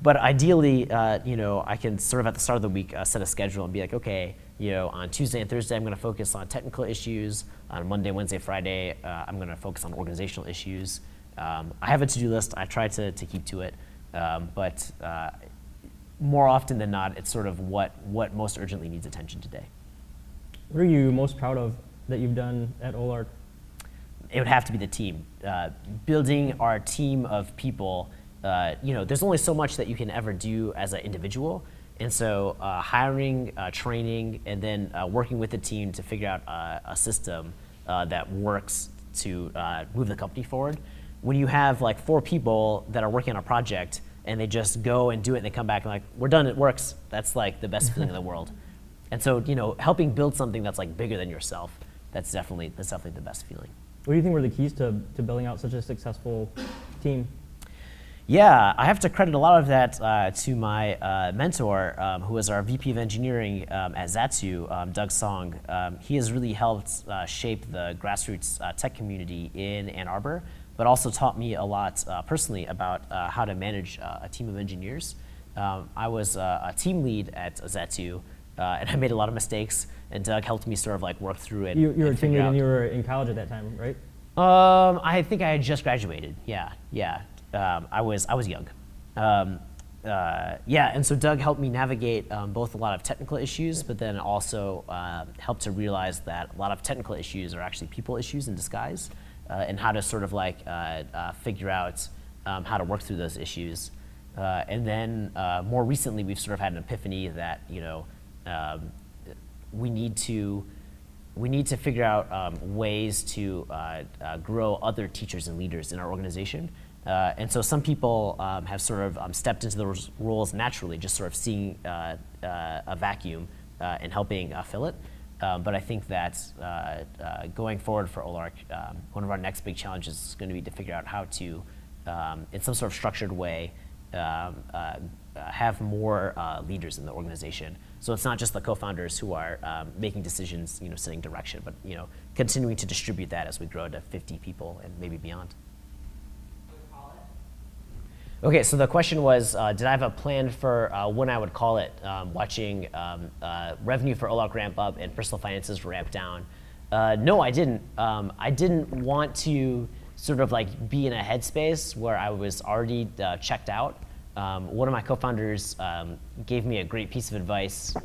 But ideally, I can sort of at the start of the week set a schedule and be like, okay, on Tuesday and Thursday, I'm going to focus on technical issues. On Monday, Wednesday, Friday, I'm going to focus on organizational issues. I have a to-do list. I try to keep to it. But more often than not, it's sort of what most urgently needs attention today. What are you most proud of that you've done at Olark? It would have to be the team. Building our team of people, there's only so much that you can ever do as an individual. And so hiring, training, and then working with the team to figure out a system that works to move the company forward. When you have like 4 people that are working on a project and they just go and do it and they come back and like, we're done, it works, that's like the best feeling in the world. And so, helping build something that's like bigger than yourself, that's definitely the best feeling. What do you think were the keys to building out such a successful team? Yeah, I have to credit a lot of that to my mentor, who was our VP of Engineering at Zatsu, Doug Song. He has really helped shape the grassroots tech community in Ann Arbor, but also taught me a lot personally about how to manage a team of engineers. I was a team lead at Zatsu, and I made a lot of mistakes, and Doug helped me sort of like work through it. You were a team lead and you were in college at that time, right? I think I had just graduated. Yeah. I was young. And so Doug helped me navigate both a lot of technical issues, but then also helped to realize that a lot of technical issues are actually people issues in disguise, and how to sort of like figure out how to work through those issues. And then more recently, we've sort of had an epiphany that we need to figure out ways to grow other teachers and leaders in our organization. And so some people have sort of stepped into those roles naturally, just sort of seeing a vacuum and helping fill it. But I think that going forward for Olark, one of our next big challenges is going to be to figure out how to, in some sort of structured way, have more leaders in the organization. So it's not just the co-founders who are making decisions, setting direction, but continuing to distribute that as we grow to 50 people and maybe beyond. Okay, so the question was, did I have a plan for when I would call it, watching revenue for Olark ramp up and personal finances ramp down? No, I didn't. I didn't want to sort of like be in a headspace where I was already checked out. One of my co-founders gave me a great piece of advice,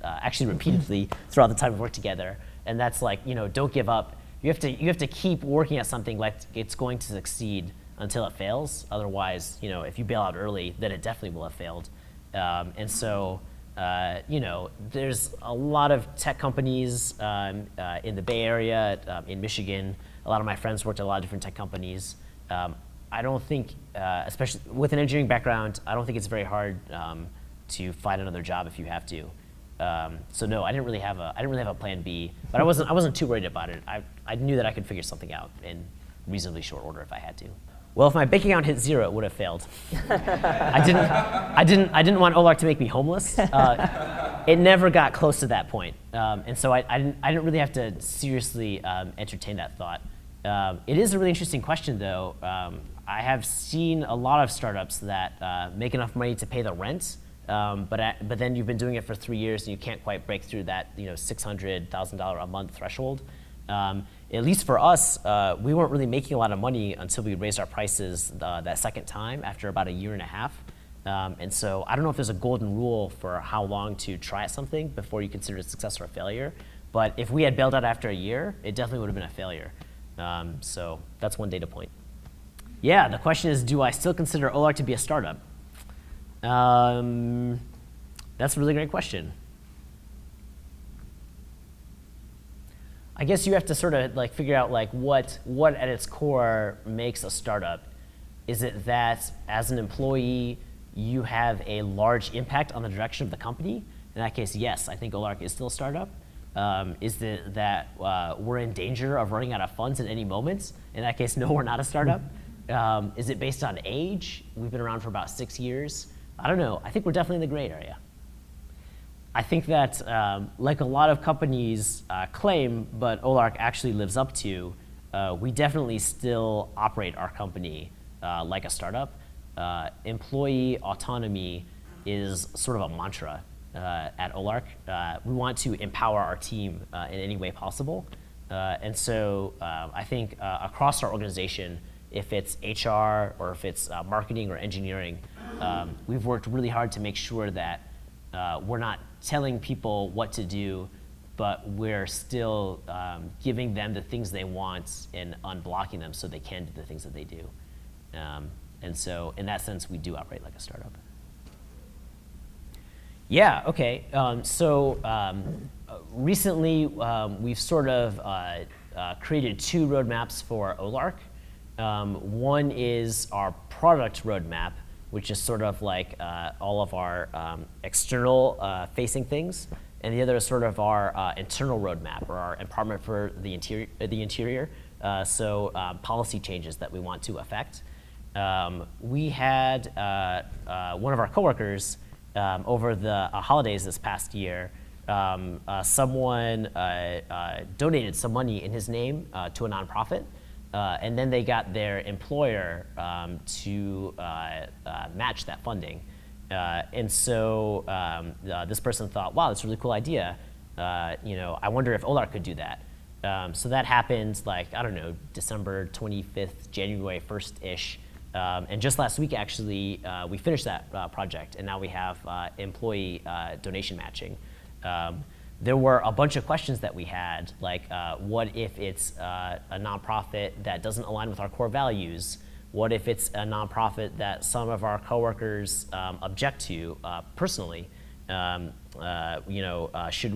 actually repeatedly throughout the time we worked together, and that's like, don't give up. You have to keep working at something like it's going to succeed until it fails. Otherwise, if you bail out early, then it definitely will have failed. And so, there's a lot of tech companies in the Bay Area, in Michigan. A lot of my friends worked at a lot of different tech companies. I don't think, especially with an engineering background, I don't think it's very hard to find another job if you have to. So no, I didn't really have a plan B, but I wasn't too worried about it. I knew that I could figure something out in reasonably short order if I had to. Well, if my bank account hit 0, it would have failed. I didn't want Olark to make me homeless. It never got close to that point, and so I didn't really have to seriously entertain that thought. It is a really interesting question, though. I have seen a lot of startups that make enough money to pay the rent, but then you've been doing it for 3 years and you can't quite break through that $600,000 a month threshold. At least for us, we weren't really making a lot of money until we raised our prices that second time after about a year and a half. And so I don't know if there's a golden rule for how long to try at something before you consider it a success or a failure. But if we had bailed out after a year, it definitely would have been a failure. So that's one data point. Yeah, the question is, do I still consider Olark to be a startup? That's a really great question. I guess you have to sort of like figure out like what at its core makes a startup. Is it that as an employee you have a large impact on the direction of the company? In that case, yes, I think Olark is still a startup. Is it that we're in danger of running out of funds at any moment? In that case, no, we're not a startup. Is it based on age? We've been around for about 6 years. I don't know. I think we're definitely in the gray area. I think that, like a lot of companies claim, but Olark actually lives up to, we definitely still operate our company like a startup. Employee autonomy is sort of a mantra at Olark. We want to empower our team in any way possible. And so I think across our organization, if it's HR or if it's marketing or engineering, we've worked really hard to make sure that we're not telling people what to do, but we're still giving them the things they want and unblocking them so they can do the things that they do. And so in that sense, we do operate like a startup. Yeah, okay. Recently, we've sort of created 2 roadmaps for Olark. One is our product roadmap, which is sort of like all of our external facing things. And the other is sort of our internal roadmap, or our empowerment for the interior. Policy changes that we want to affect. We had one of our coworkers over the holidays this past year. Someone donated some money in his name to a nonprofit, and then they got their employer to match that funding. This person thought, wow, that's a really cool idea. I wonder if Olark could do that. So that happened, like, I don't know, December 25th, January 1st-ish. And just last week, actually, we finished that project, and now we have employee donation matching. There were a bunch of questions that we had, like what if it's a nonprofit that doesn't align with our core values? What if it's a nonprofit that some of our coworkers object to personally? Should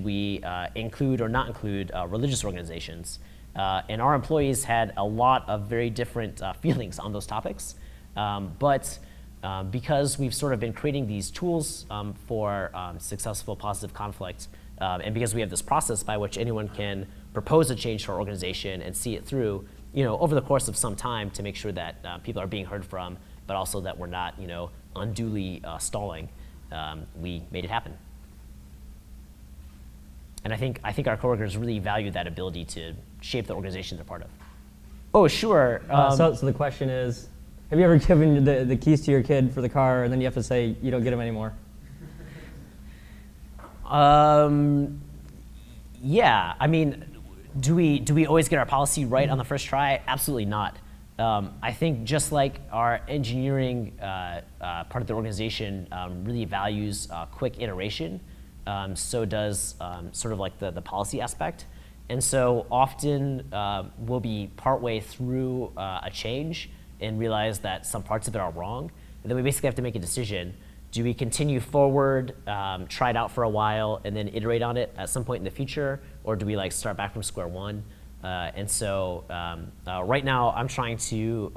we include or not include religious organizations? And our employees had a lot of very different feelings on those topics. Because we've sort of been creating these tools for successful positive conflict, and because we have this process by which anyone can propose a change to our organization and see it through, over the course of some time to make sure that people are being heard from, but also that we're not, unduly stalling, we made it happen. And I think our coworkers really value that ability to shape the organization they're part of. Oh, sure. So the question is, have you ever given the keys to your kid for the car and then you have to say you don't get them anymore? Yeah, I mean, do we always get our policy right on the first try? Absolutely not. I think just like our engineering part of the organization really values quick iteration, so does sort of like the policy aspect. And so often we'll be partway through a change and realize that some parts of it are wrong. And then we basically have to make a decision. Do we continue forward, try it out for a while, and then iterate on it at some point in the future? Or do we start back from square one? Right now, I'm trying to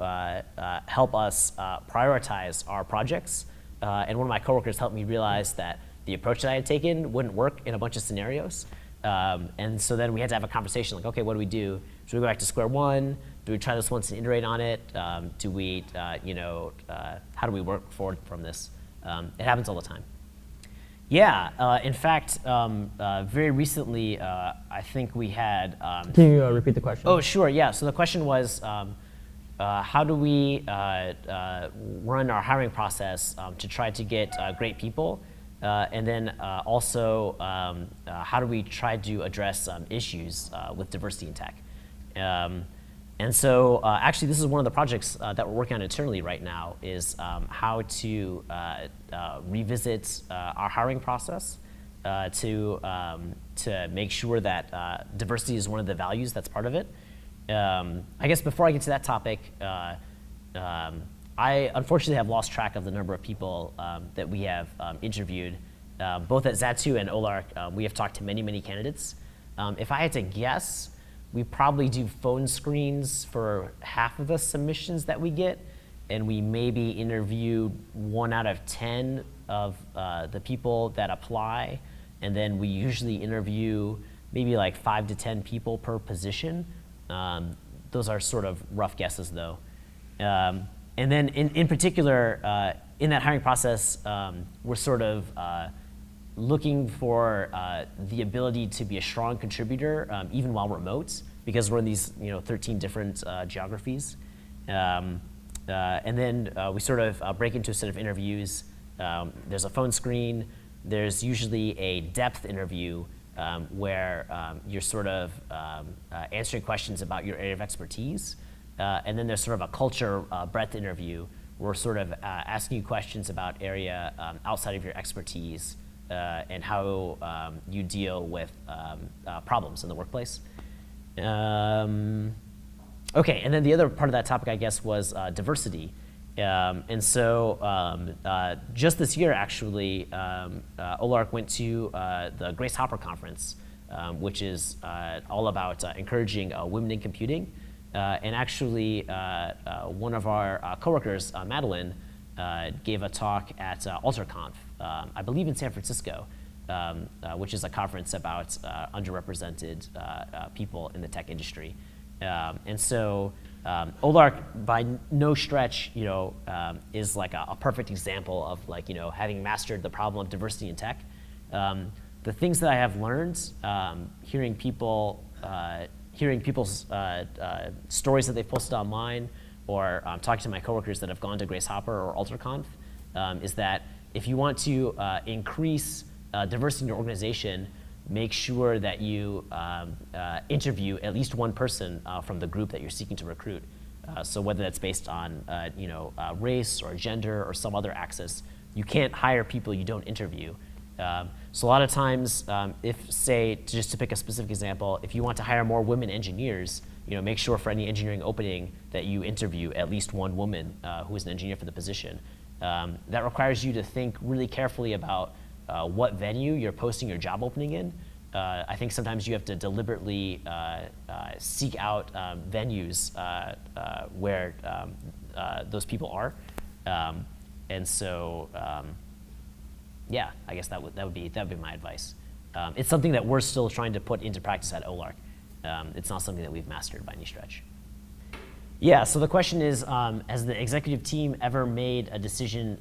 help us prioritize our projects. And one of my coworkers helped me realize that the approach that I had taken wouldn't work in a bunch of scenarios. And so then we had to have a conversation like, okay, what do we do? Should we go back to square one? Do we try this once and iterate on it? How do we work forward from this? It happens all the time. Yeah, in fact, very recently, I think we had... Can you repeat the question? Oh, sure, yeah. So the question was, how do we run our hiring process to try to get great people? And then also, how do we try to address issues with diversity in tech? Actually, this is one of the projects that we're working on internally right now, is how to revisit our hiring process to make sure that diversity is one of the values that's part of it. I guess before I get to that topic, I unfortunately have lost track of the number of people that we have interviewed. Both at Zatu and Olark, we have talked to many, many candidates. If I had to guess, we probably do phone screens for half of the submissions that we get, and we maybe interview 1 out of 10 of the people that apply, and then we usually interview maybe like 5 to 10 people per position. Those are sort of rough guesses, though. And then in particular, in that hiring process, we're sort of looking for the ability to be a strong contributor, even while remote, because we're in these 13 different geographies. And then we sort of break into a set of interviews. There's a phone screen. There's usually a depth interview where you're sort of answering questions about your area of expertise. And then there's sort of a culture breadth interview. We're sort of asking you questions about area outside of your expertise and how you deal with problems in the workplace. Okay, and then the other part of that topic, I guess, was diversity. And so just this year, actually, Olark went to the Grace Hopper Conference, which is all about encouraging women in computing. And actually, one of our coworkers, Madeline, gave a talk at AlterConf, I believe in San Francisco, which is a conference about underrepresented people in the tech industry. And so Olark, by no stretch, is like a perfect example of having mastered the problem of diversity in tech. The things that I have learned, hearing people's stories that they've posted online, or talking to my coworkers that have gone to Grace Hopper or AlterConf, is that if you want to increase diversity in your organization, make sure that you interview at least one person from the group that you're seeking to recruit. So whether that's based on race or gender or some other axis, you can't hire people you don't interview. So a lot of times, if, say, just to pick a specific example, if you want to hire more women engineers, make sure for any engineering opening that you interview at least one woman who is an engineer for the position. That requires you to think really carefully about what venue you're posting your job opening in. I think sometimes you have to deliberately seek out venues where those people are. And so, yeah, I guess that would be my advice. It's something that we're still trying to put into practice at Olark. It's not something that we've mastered by any stretch. Yeah, so the question is, has the executive team ever made a decision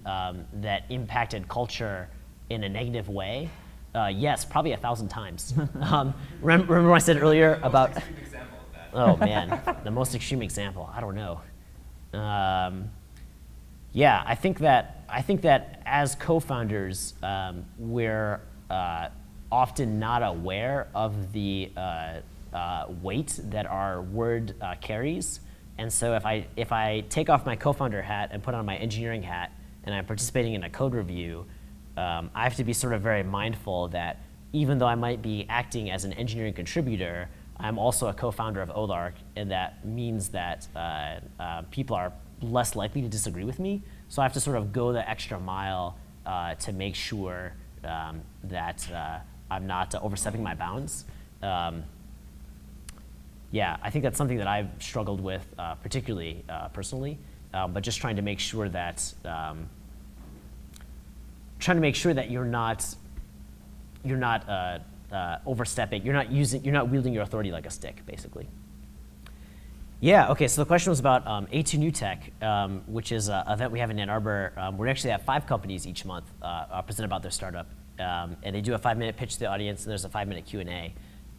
that impacted culture in a negative way? Yes, probably 1,000 times. Remember what I said earlier about... Most extreme example of that. Oh man, the most extreme example, I don't know. Yeah, I think that as co-founders, we're often not aware of the weight that our word carries. And so if I take off my co-founder hat and put on my engineering hat, and I'm participating in a code review, I have to be sort of very mindful that even though I might be acting as an engineering contributor, I'm also a co-founder of Olark, and that means that people are less likely to disagree with me. So I have to sort of go the extra mile to make sure that I'm not overstepping my bounds. Yeah, I think that's something that I've struggled with, particularly personally, but just trying to make sure that you're not overstepping, you're not wielding your authority like a stick, basically. Yeah, okay, so the question was about A2 New Tech, which is an event we have in Ann Arbor. We actually have 5 companies each month present about their startup. And they do a 5-minute pitch to the audience, and there's a 5-minute Q&A.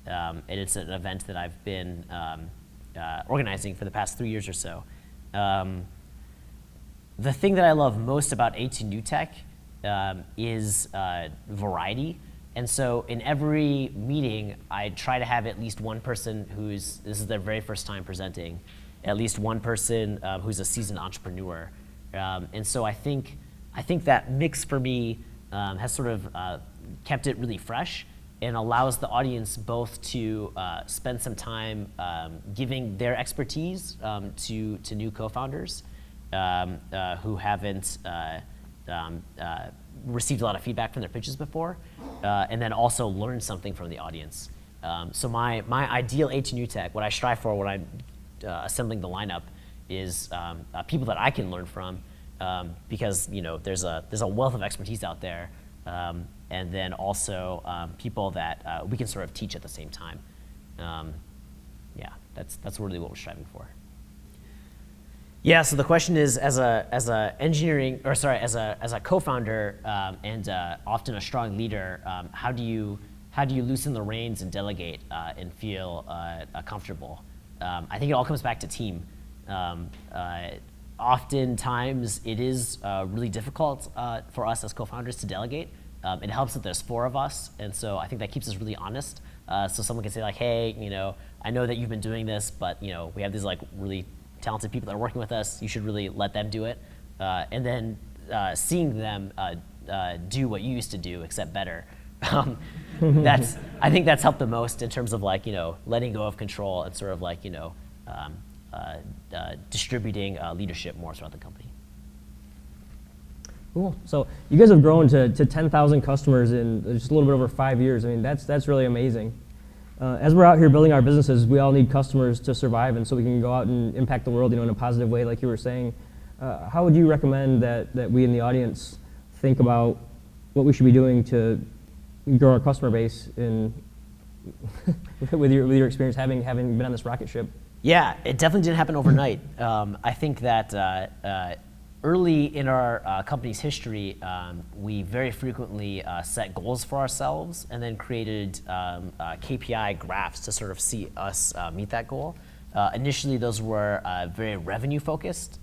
And it's an event that I've been organizing for the past 3 years or so. The thing that I love most about A2 New Tech is variety. And so in every meeting, I try to have at least one person this is their very first time presenting, at least one person who's a seasoned entrepreneur. And so I think that mix for me has sort of kept it really fresh and allows the audience both to spend some time giving their expertise to new co-founders who haven't received a lot of feedback from their pitches before, and then also learn something from the audience. So my ideal A2 New Tech, what I strive for when I'm assembling the lineup, is people that I can learn from, because there's a wealth of expertise out there, and then also people that we can sort of teach at the same time. Yeah, that's really what we're striving for. Yeah, so the question is, as a co-founder and often a strong leader, how do you loosen the reins and delegate and feel comfortable? I think it all comes back to team. Oftentimes, it is really difficult for us as co-founders to delegate. It helps that there's 4 of us, and so I think that keeps us really honest. So someone can say like, hey, I know that you've been doing this, but we have these like really talented people that are working with us, you should really let them do it. And then seeing them do what you used to do, except better. I think that's helped the most in terms of like, letting go of control and sort of like, distributing leadership more throughout the company. Cool. So you guys have grown to 10,000 customers in just a little bit over 5 years. I mean, that's really amazing. As we're out here building our businesses, we all need customers to survive, and so we can go out and impact the world, in a positive way, like you were saying. How would you recommend that we in the audience think about what we should be doing to grow our customer base with your experience having been on this rocket ship? Yeah, it definitely didn't happen overnight. I think that early in our company's history, we very frequently set goals for ourselves and then created KPI graphs to sort of see us meet that goal. Initially, those were very revenue focused,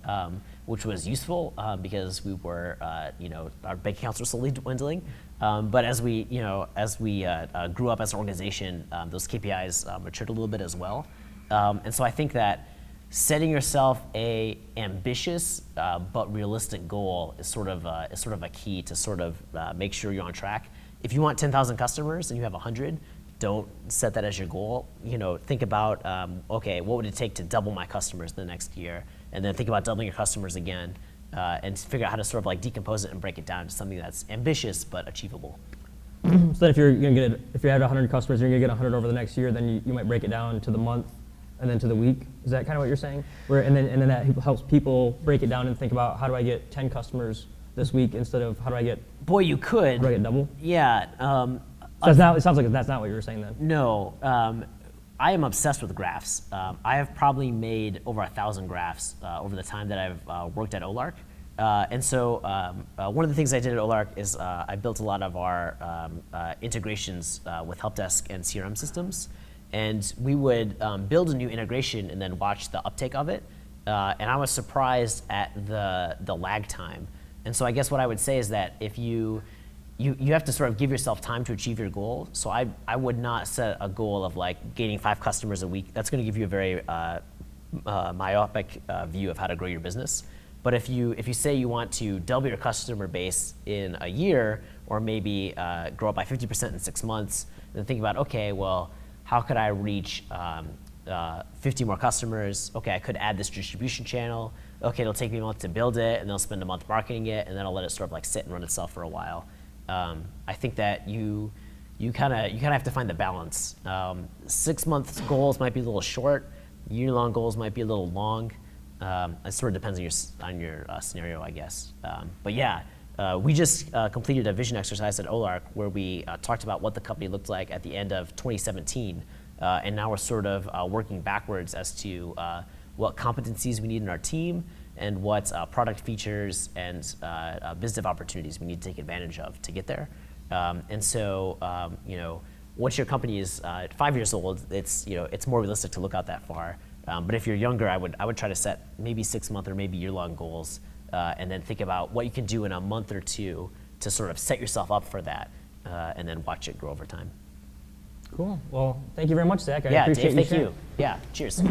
which was useful because we were, our bank accounts were slowly dwindling. But as we grew up as an organization, those KPIs matured a little bit as well. And so I think that setting yourself a ambitious but realistic goal is sort of a key to sort of make sure you're on track. If you want 10,000 customers and you have 100, don't set that as your goal. Think about okay, what would it take to double my customers the next year, and then think about doubling your customers again, and figure out how to sort of like decompose it and break it down to something that's ambitious but achievable. So then if you had 100 customers, you're gonna get 100 over the next year, then you might break it down to the month and then to the week. Is that kind of what you're saying? And then that helps people break it down and think about, how do I get 10 customers this week instead of how do I get Boy, you could. How do I get double? Yeah. So it sounds like that's not what you were saying then. No. I am obsessed with graphs. I have probably made over 1,000 graphs over the time that I've worked at Olark. And so one of the things I did at Olark is I built a lot of our integrations with help desk and CRM systems. And we would build a new integration and then watch the uptake of it. And I was surprised at the lag time. And so I guess what I would say is that if you have to sort of give yourself time to achieve your goal. So I would not set a goal of like gaining 5 customers a week. That's going to give you a very myopic view of how to grow your business. But if you say you want to double your customer base in a year, or maybe grow up by 50% in 6 months, then think about, okay, well, how could I reach 50 more customers? Okay, I could add this distribution channel. Okay, it'll take me a month to build it, and they'll spend a month marketing it, and then I'll let it sort of like sit and run itself for a while. I think that you kind of have to find the balance. 6 months goals might be a little short. Year-long goals might be a little long. It sort of depends on your scenario, I guess. But yeah, we just completed a vision exercise at Olark where we talked about what the company looked like at the end of 2017, and now we're sort of working backwards as to what competencies we need in our team and what product features and business opportunities we need to take advantage of to get there. And so, once your company is 5 years old, it's more realistic to look out that far. But if you're younger, I would try to set maybe 6-month or maybe year-long goals, and then think about what you can do in a month or two to sort of set yourself up for that, and then watch it grow over time. Cool. Well, thank you very much, Zach. I Yeah, appreciate Dave, you thank sharing. you. Yeah, cheers.